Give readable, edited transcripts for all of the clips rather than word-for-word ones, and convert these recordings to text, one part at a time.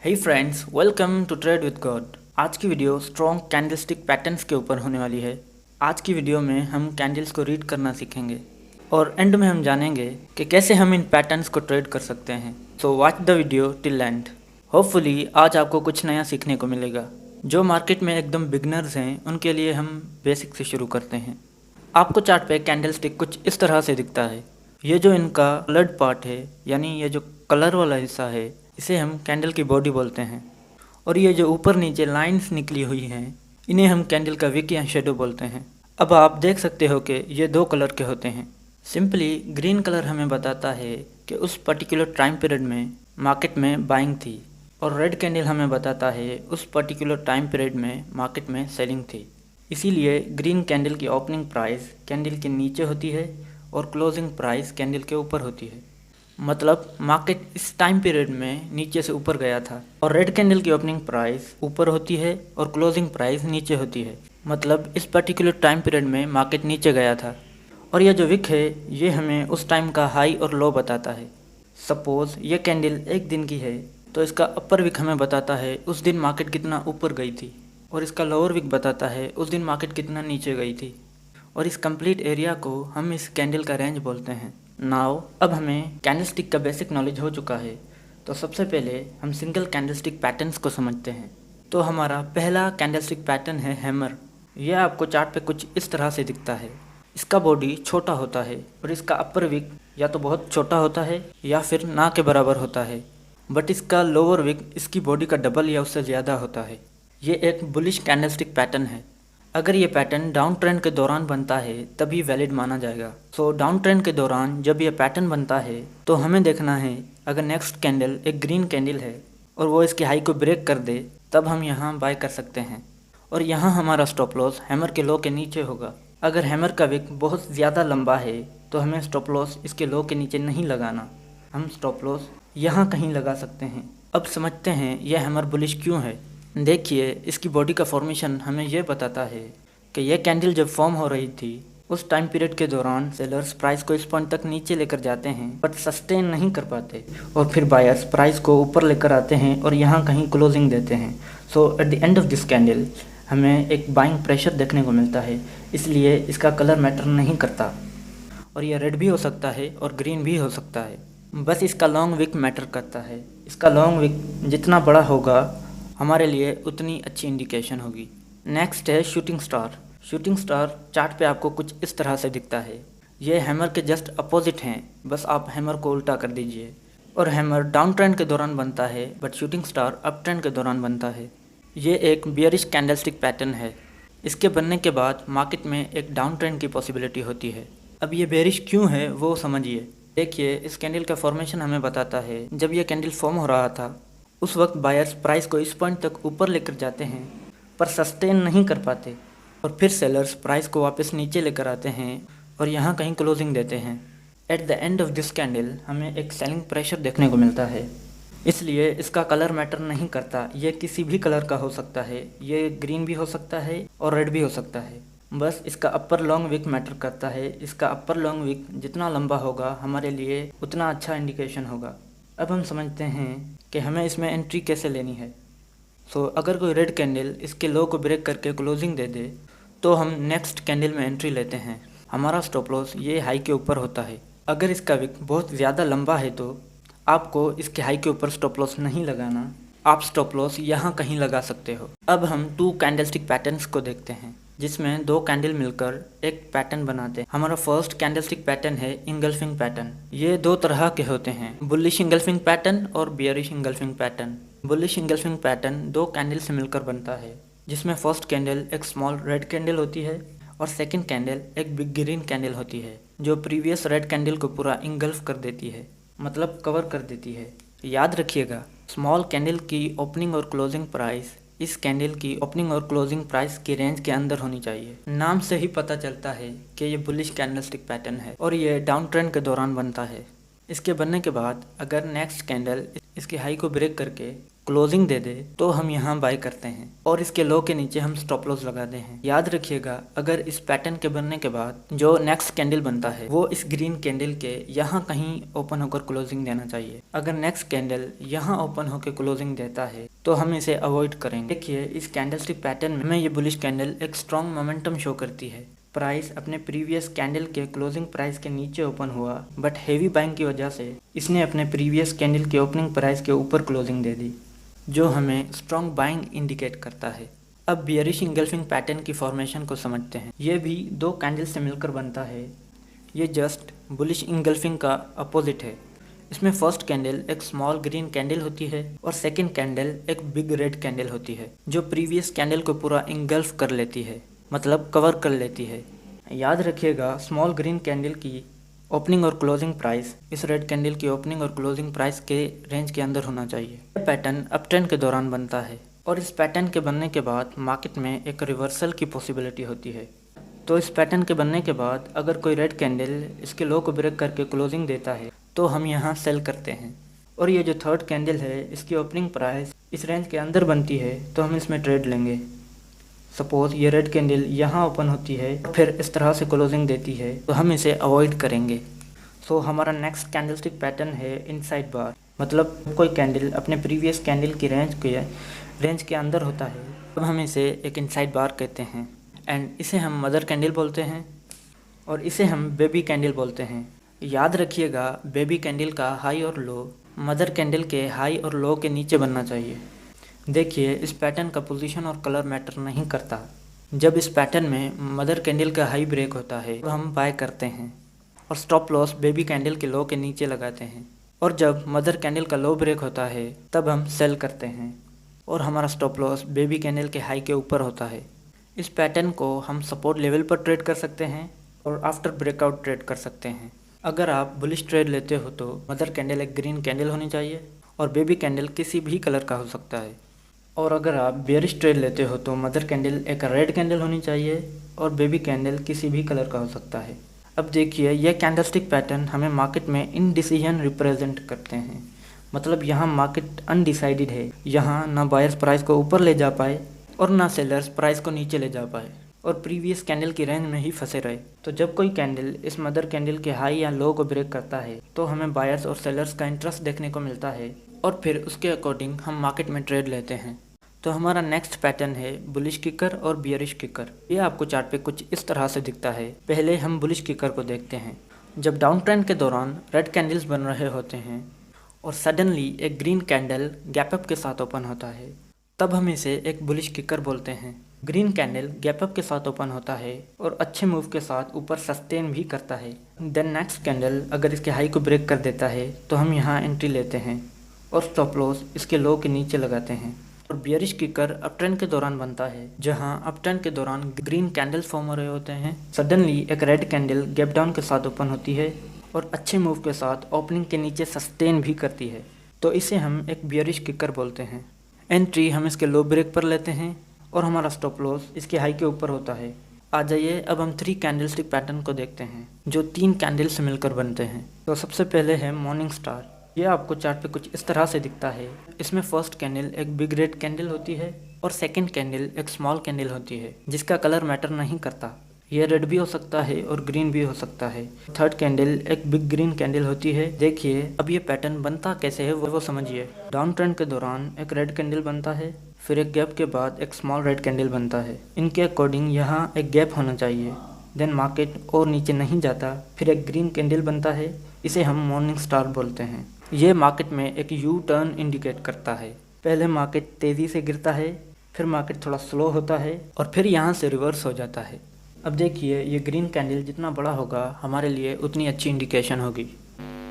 Hey friends, welcome to trade with God. आज की video strong candlestick patterns के ऊपर होने वाली है। आज की वीडियो में हम कैंडल्स को रीड करना सीखेंगे और एंड में हम जानेंगे कि कैसे हम इन पैटर्न्स को ट्रेड कर सकते हैं। So watch the video till and. Hopefully आज आपको कुछ नया सीखने को मिलेगा। जो मार्केट में एकदम बिगनर्स हैं उनके लिए हम बेसिक से शुरू करते हैं। आपको चार्ट पे कैंडलस्टिक कुछ इस तरह से दिखता है। ये जो इनका कलर्ड पार्ट है, यानी ये जो कलर वाला हिस्सा है, इसे हम कैंडल की बॉडी बोलते हैं। और ये जो ऊपर नीचे लाइंस निकली हुई हैं, इन्हें हम कैंडल का विक या शेडो बोलते हैं। अब आप देख सकते हो कि ये दो कलर के होते हैं। सिंपली ग्रीन कलर हमें बताता है कि उस पर्टिकुलर टाइम पीरियड में मार्केट में बाइंग थी, और रेड कैंडल हमें बताता है उस पर्टिकुलर टाइम पीरियड में मार्केट में सेलिंग थी। इसीलिए ग्रीन कैंडल की ओपनिंग प्राइस कैंडल के नीचे होती है और क्लोजिंग प्राइस कैंडल के ऊपर होती है। मतलब मार्केट इस टाइम पीरियड में नीचे से ऊपर गया था। और रेड कैंडल की ओपनिंग प्राइस ऊपर होती है और क्लोजिंग प्राइस नीचे होती है। मतलब इस पर्टिकुलर टाइम पीरियड में मार्केट नीचे गया था। और यह जो विक है ये हमें उस टाइम का हाई और लो बताता है। सपोज़ ये कैंडल एक दिन की है तो इसका अपर विक हमें बताता है उस दिन मार्केट कितना ऊपर गई थी, और इसका लोअर विक बताता है उस दिन मार्केट कितना नीचे गई थी। और इस कंप्लीट एरिया को हम इस कैंडल का रेंज बोलते हैं। नाउ अब हमें कैंडलस्टिक का बेसिक नॉलेज हो चुका है, तो सबसे पहले हम सिंगल कैंडलस्टिक पैटर्न्स को समझते हैं। तो हमारा पहला कैंडलस्टिक पैटर्न है हैमर। यह आपको चार्ट पे कुछ इस तरह से दिखता है। इसका बॉडी छोटा होता है और इसका अपर विक या तो बहुत छोटा होता है या फिर ना के बराबर होता है, बट इसका लोअर विक इसकी बॉडी का डबल या उससे ज़्यादा होता है। ये एक बुलिश कैंडलस्टिक पैटर्न है। अगर ये पैटर्न डाउन ट्रेंड के दौरान बनता है तभी वैलिड माना जाएगा। सो डाउन ट्रेंड के दौरान जब ये पैटर्न बनता है तो हमें देखना है, अगर नेक्स्ट कैंडल एक ग्रीन कैंडल है और वो इसकी हाई को ब्रेक कर दे तब हम यहाँ बाय कर सकते हैं। और यहाँ हमारा स्टॉप लॉस हैमर के लो के नीचे होगा। अगर हैमर का विक बहुत ज़्यादा लंबा है तो हमें स्टॉप लॉस इसके लो के नीचे नहीं लगाना, हम स्टॉप लॉस यहाँ कहीं लगा सकते हैं। अब समझते हैं यह हैमर बुलिश क्यों है। देखिए, इसकी बॉडी का फॉर्मेशन हमें यह बताता है कि यह कैंडल जब फॉर्म हो रही थी उस टाइम पीरियड के दौरान सेलर्स प्राइस को इस पॉइंट तक नीचे लेकर जाते हैं बट सस्टेन नहीं कर पाते, और फिर बायर्स प्राइस को ऊपर लेकर आते हैं और यहाँ कहीं क्लोजिंग देते हैं। So at the end of this candle हमें एक बाइंग प्रेशर देखने को मिलता है। इसलिए इसका कलर मैटर नहीं करता, और यह रेड भी हो सकता है और ग्रीन भी हो सकता है। बस इसका लॉन्ग विक मैटर करता है। इसका लॉन्ग विक जितना बड़ा होगा हमारे लिए उतनी अच्छी इंडिकेशन होगी। नेक्स्ट है shooting star. Shooting star chart पे आपको कुछ इस तरह से दिखता है। ये हैमर के जस्ट अपोजिट हैं, बस आप हैमर को उल्टा कर दीजिए। और हैमर डाउन ट्रेंड के दौरान बनता है but shooting star up trend के दौरान बनता है। ये एक बियरिश कैंडलस्टिक पैटर्न है। इसके बनने के बाद मार्केट में एक डाउन ट्रेंड की पॉसिबिलिटी होती है। अब ये बेरिश क्यों है वो समझिए। देखिए, इस कैंडल का फॉर्मेशन हमें बताता है जब ये कैंडल फॉर्म हो रहा था उस वक्त बायर्स प्राइस को इस पॉइंट तक ऊपर लेकर जाते हैं पर सस्टेन नहीं कर पाते, और फिर सेलर्स प्राइस को वापस नीचे लेकर आते हैं और यहाँ कहीं क्लोजिंग देते हैं। Eight the end of this candle हमें एक सेलिंग प्रेशर देखने को मिलता है। इसलिए इसका कलर मैटर नहीं करता, ये किसी भी कलर का हो सकता है। ये ग्रीन भी हो सकता है और रेड भी हो सकता है। बस इसका अपर लॉन्ग विक मैटर करता है। इसका अपर लॉन्ग विक जितना लंबा होगा हमारे लिए उतना अच्छा इंडिकेशन होगा। अब हम समझते हैं कि हमें इसमें एंट्री कैसे लेनी है। सो अगर कोई रेड कैंडल इसके लो को ब्रेक करके क्लोजिंग दे दे तो हम नेक्स्ट कैंडल में एंट्री लेते हैं। हमारा स्टॉप लॉस ये हाई के ऊपर होता है। अगर इसका विक बहुत ज़्यादा लंबा है तो आपको इसके हाई के ऊपर स्टॉप लॉस नहीं लगाना, आप स्टॉप लॉस यहाँ कहीं लगा सकते हो। अब हम टू कैंडलस्टिक पैटर्न्स को देखते हैं जिसमें दो कैंडल मिलकर एक पैटर्न बनाते हैं। हमारा फर्स्ट कैंडलस्टिक पैटर्न है इंगल्फिंग पैटर्न। ये दो तरह के होते हैं, बुलिश इंगल्फिंग पैटर्न और bearish engulfing pattern. Bullish engulfing pattern दो कैंडल से मिलकर बनता है, जिसमें फर्स्ट कैंडल एक स्मॉल रेड कैंडल होती है और सेकंड कैंडल एक बिग ग्रीन कैंडल होती है जो प्रीवियस रेड कैंडल को पूरा इंगल्फ कर देती है, मतलब कवर कर देती है। याद रखिएगा, स्मॉल कैंडल की ओपनिंग और क्लोजिंग प्राइस इस कैंडल की ओपनिंग और क्लोजिंग प्राइस की रेंज के अंदर होनी चाहिए। नाम से ही पता चलता है कि ये बुलिश कैंडलस्टिक पैटर्न है और ये डाउन ट्रेंड के दौरान बनता है। इसके बनने के बाद अगर नेक्स्ट कैंडल इसकी हाई को ब्रेक करके क्लोजिंग दे दे तो हम यहाँ बाय करते हैं और इसके लो के नीचे हम स्टॉप लॉस लगाते हैं। याद रखिएगा, अगर इस पैटर्न के बनने के बाद जो नेक्स्ट कैंडल बनता है वो इस ग्रीन कैंडल के यहाँ कहीं ओपन होकर क्लोजिंग देना चाहिए। अगर नेक्स्ट कैंडल यहाँ ओपन होकर क्लोजिंग देता है तो हम इसे अवॉइड करेंगे। देखिए, इस कैंडलस्टिक पैटर्न में ये बुलिश कैंडल एक स्ट्रॉन्ग मोमेंटम शो करती है। प्राइस अपने प्रीवियस कैंडल के क्लोजिंग प्राइस के नीचे ओपन हुआ, बट हेवी बाइंग की वजह से इसने अपने प्रीवियस कैंडल के ओपनिंग प्राइस के ऊपर क्लोजिंग दे दी, जो हमें स्ट्रॉन्ग बाइंग इंडिकेट करता है। अब बियरिश इंगल्फिंग पैटर्न की फॉर्मेशन को समझते हैं। ये भी दो कैंडल से मिलकर बनता है। ये जस्ट बुलिश इंगल्फिंग का अपोजिट है। इसमें फर्स्ट कैंडल एक स्मॉल ग्रीन कैंडल होती है और सेकेंड कैंडल एक बिग रेड कैंडल होती है, जो प्रीवियस कैंडल को पूरा इंगल्फ कर लेती है, मतलब कवर कर लेती है। याद रखिएगा, स्मॉल ग्रीन कैंडल की ओपनिंग और क्लोजिंग प्राइस इस रेड कैंडल की ओपनिंग और क्लोजिंग प्राइस के रेंज के अंदर होना चाहिए। यह पैटर्न अप ट्रेंड के दौरान बनता है और इस पैटर्न के बनने के बाद मार्केट में एक रिवर्सल की पॉसिबिलिटी होती है। तो इस पैटर्न के बनने के बाद अगर कोई रेड कैंडल इसके लो को ब्रेक करके क्लोजिंग देता है तो हम यहाँ सेल करते हैं। और ये जो थर्ड कैंडल है, इसकी ओपनिंग प्राइस इस रेंज के अंदर बनती है तो हम इसमें ट्रेड लेंगे। सपोज ये रेड कैंडल यहाँ ओपन होती है, फिर इस तरह से क्लोजिंग देती है तो हम इसे अवॉइड करेंगे। सो हमारा नेक्स्ट कैंडलस्टिक पैटर्न है इनसाइड बार, मतलब कोई कैंडल अपने प्रीवियस कैंडल की रेंज के अंदर होता है तो हम इसे एक इनसाइड बार कहते हैं। एंड इसे हम मदर कैंडल बोलते हैं और इसे हम बेबी कैंडल बोलते हैं। याद रखिएगा, बेबी कैंडल का हाई और लो मदर कैंडल के हाई और लो के नीचे बनना चाहिए। देखिए, इस पैटर्न का पोजीशन और कलर मैटर नहीं करता। जब इस पैटर्न में मदर कैंडल का हाई ब्रेक होता है तो हम बाय करते हैं और स्टॉप लॉस बेबी कैंडल के लो के नीचे लगाते हैं। और जब मदर कैंडल का लो ब्रेक होता है तब हम सेल करते हैं और हमारा स्टॉप लॉस बेबी कैंडल के हाई के ऊपर होता है। इस पैटर्न को हम सपोर्ट लेवल पर ट्रेड कर सकते हैं और आफ्टर ब्रेकआउट ट्रेड कर सकते हैं। अगर आप बुलिश ट्रेड लेते हो तो मदर कैंडल एक ग्रीन कैंडल होनी चाहिए और बेबी कैंडल किसी भी कलर का हो सकता है। और अगर आप बेयरिश ट्रेड लेते हो तो मदर कैंडल एक रेड कैंडल होनी चाहिए और बेबी कैंडल किसी भी कलर का हो सकता है। अब देखिए, यह कैंडलस्टिक पैटर्न हमें मार्केट में इनडिसीजन रिप्रेजेंट करते हैं। मतलब यहाँ मार्केट अनडिसाइडेड है। यहाँ ना बायर्स प्राइस को ऊपर ले जा पाए और ना सेलर्स प्राइस को नीचे ले जा पाए और प्रीवियस कैंडल की रेंज में ही फंसे रहे। तो जब कोई कैंडल इस मदर कैंडल के हाई या लो को ब्रेक करता है तो हमें बायर्स और सेलर्स का इंटरेस्ट देखने को मिलता है और फिर उसके अकॉर्डिंग हम मार्केट में ट्रेड लेते हैं। तो हमारा नेक्स्ट पैटर्न है बुलिश किकर और बियरिश किकर। ये आपको चार्ट पे कुछ इस तरह से दिखता है। पहले हम बुलिश किकर को देखते हैं। जब डाउन ट्रेंड के दौरान रेड कैंडल्स बन रहे होते हैं और सडनली एक ग्रीन कैंडल गैप अप के साथ ओपन होता है, तब हम इसे एक बुलिश किकर बोलते हैं। ग्रीन कैंडल गैप अप के साथ ओपन होता है और अच्छे मूव के साथ ऊपर सस्टेन भी करता है। देन नेक्स्ट कैंडल अगर इसके हाई को ब्रेक कर देता है तो हम यहाँ एंट्री लेते हैं और स्टॉप लॉस इसके लो के नीचे लगाते हैं। और बियरिश किकर अप ट्रेंड के दौरान बनता है, जहाँ अप ट्रेंड के दौरान ग्रीन कैंडल्स फॉर्म हो रहे होते हैं। सडनली एक रेड कैंडल गैप डाउन के साथ ओपन होती है और अच्छे मूव के साथ ओपनिंग के नीचे सस्टेन भी करती है, तो इसे हम एक बियरिश किकर बोलते हैं। एंट्री हम इसके लो ब्रेक पर लेते हैं और हमारा स्टॉप लॉस इसके हाई के ऊपर होता है। आ जाइए, अब हम 3 कैंडलस्टिक पैटर्न को देखते हैं जो 3 कैंडल से मिलकर बनते हैं। तो सबसे पहले है मॉर्निंग स्टार। ये आपको चार्ट पे कुछ इस तरह से दिखता है। इसमें फर्स्ट कैंडल एक बिग रेड कैंडल होती है और सेकंड कैंडल एक स्मॉल कैंडल होती है, जिसका कलर मैटर नहीं करता। ये रेड भी हो सकता है और ग्रीन भी हो सकता है। थर्ड कैंडल एक बिग ग्रीन कैंडल होती है। देखिए, अब ये पैटर्न बनता कैसे है वो समझिए। डाउन ट्रेंड के दौरान एक रेड कैंडल बनता है, फिर एक गैप के बाद एक स्मॉल रेड कैंडल बनता है। इनके अकॉर्डिंग यहाँ एक गैप होना चाहिए। देन मार्केट और नीचे नहीं जाता, फिर एक ग्रीन कैंडल बनता है। इसे हम मॉर्निंग स्टार बोलते हैं। ये मार्केट में एक यू टर्न इंडिकेट करता है। पहले मार्केट तेज़ी से गिरता है, फिर मार्केट थोड़ा स्लो होता है और फिर यहाँ से रिवर्स हो जाता है। अब देखिए, ये ग्रीन कैंडल जितना बड़ा होगा हमारे लिए उतनी अच्छी इंडिकेशन होगी।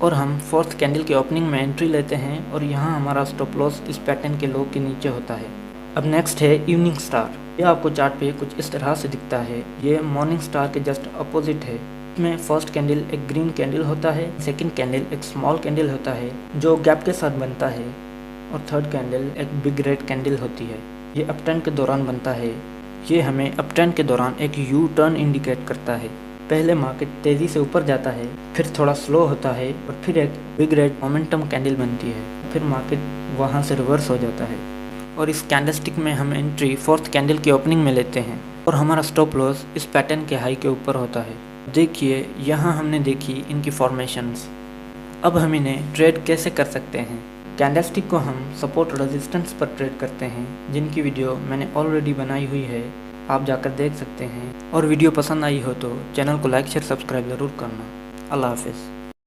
और हम फोर्थ कैंडल के ओपनिंग में एंट्री लेते हैं और यहाँ हमारा स्टॉप लॉस इस पैटर्न के लो के नीचे होता है। अब नेक्स्ट है इवनिंग स्टार। ये आपको चार्ट पे कुछ इस तरह से दिखता है। ये मॉर्निंग स्टार के जस्ट अपोजिट है। इसमें फर्स्ट कैंडल एक ग्रीन कैंडल होता है, सेकंड कैंडल एक स्मॉल कैंडल होता है जो गैप के साथ बनता है और थर्ड कैंडल एक बिग रेड कैंडल होती है। ये अपटर्न के दौरान बनता है। ये हमें अपटर्न के दौरान एक यू टर्न इंडिकेट करता है। पहले मार्केट तेज़ी से ऊपर जाता है, फिर थोड़ा स्लो होता है और फिर एक बिग रेड मोमेंटम कैंडल बनती है। फिर मार्केट वहाँ से रिवर्स हो जाता है। और इस कैंडलस्टिक में हम एंट्री 4th कैंडल की ओपनिंग में लेते हैं और हमारा स्टॉप लॉस इस पैटर्न के हाई के ऊपर होता है। देखिए यहाँ हमने देखी इनकी फॉर्मेशंस। अब हम इन्हें ट्रेड कैसे कर सकते हैं। कैंडलस्टिक को हम सपोर्ट रेजिस्टेंस पर ट्रेड करते हैं, जिनकी वीडियो मैंने ऑलरेडी बनाई हुई है, आप जाकर देख सकते हैं। और वीडियो पसंद आई हो तो चैनल को लाइक शेयर सब्सक्राइब ज़रूर करना। अल्लाह हाफिज़।